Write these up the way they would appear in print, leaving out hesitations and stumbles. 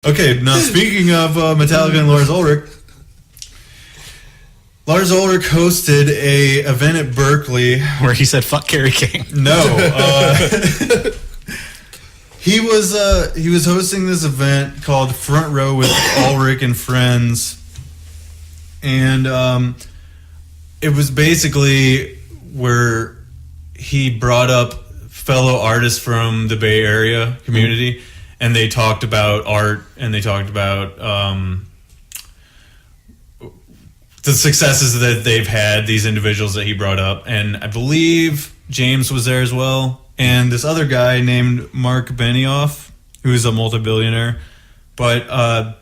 Okay, now speaking of Metallica and Lars Ulrich hosted a event at Berkeley where he said "fuck Kerry King." No, he was hosting this event called Front Row with Ulrich and Friends, and it was basically where he brought up fellow artists from the Bay Area community, and they talked about art, and they talked about the successes that they've had, these individuals that he brought up. And I believe James was there as well, and this other guy named Mark Benioff, who is a multi-billionaire. But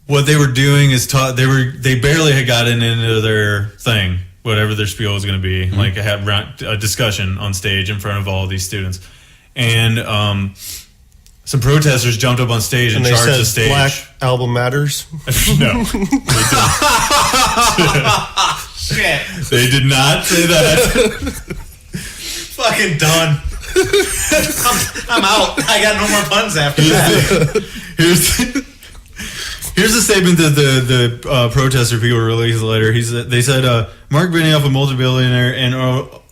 what they were doing is they barely had gotten into their thing, whatever their spiel was going to be. Mm-hmm. Like, I had a discussion on stage in front of all these students, and some protesters jumped up on stage and charged the stage. Black Album Matters? No. Shit. They did not say that. Fucking done. I'm out. I got no more puns after that. Here's the statement that the protester people released later. They said, Mark Benioff, a multi-billionaire, and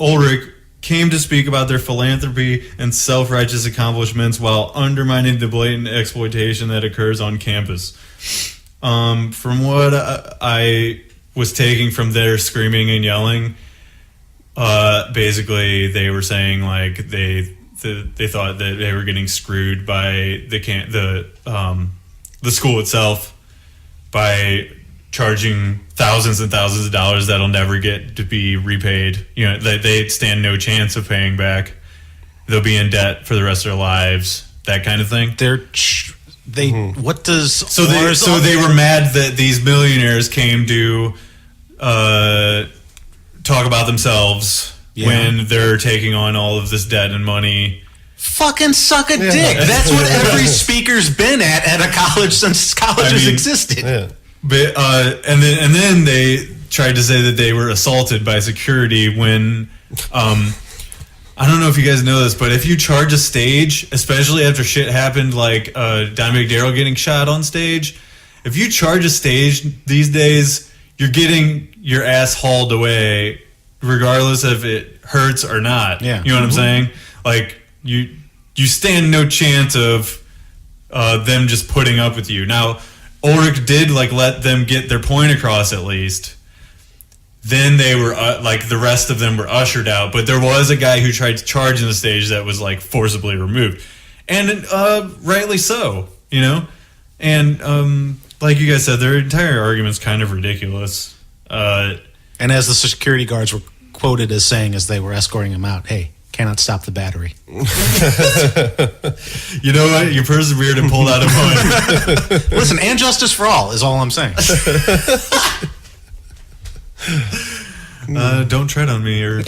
Ulrich came to speak about their philanthropy and self-righteous accomplishments while undermining the blatant exploitation that occurs on campus. From what I was taking from their screaming and yelling, basically they were saying like they thought that they were getting screwed by the school itself by charging thousands and thousands of dollars that'll never get to be repaid. You know, they stand no chance of paying back. They'll be in debt for the rest of their lives. That kind of thing. What does so they were mad that these millionaires came to talk about themselves when they're taking on all of this debt and money. Fucking suck a dick. That's what every speaker's been at a college since colleges existed. Yeah. But and then they tried to say that they were assaulted by security when I don't know if you guys know this, but if you charge a stage, especially after shit happened like Dimebag Darrell getting shot on stage, if you charge a stage these days, you're getting your ass hauled away regardless if it hurts or not. Yeah. You know what I'm saying? Like you stand no chance of them just putting up with you. Now Ulrich did let them get their point across at least. Then they were the rest of them were ushered out, but there was a guy who tried to charge in the stage that was forcibly removed, and rightly so, you know. And like you guys said, their entire argument's kind of ridiculous. And as the security guards were quoted as saying as they were escorting him out, "Hey, cannot stop the battery." You know what? You persevered and pulled out a point. Listen, and justice for all is all I'm saying. Don't tread on me or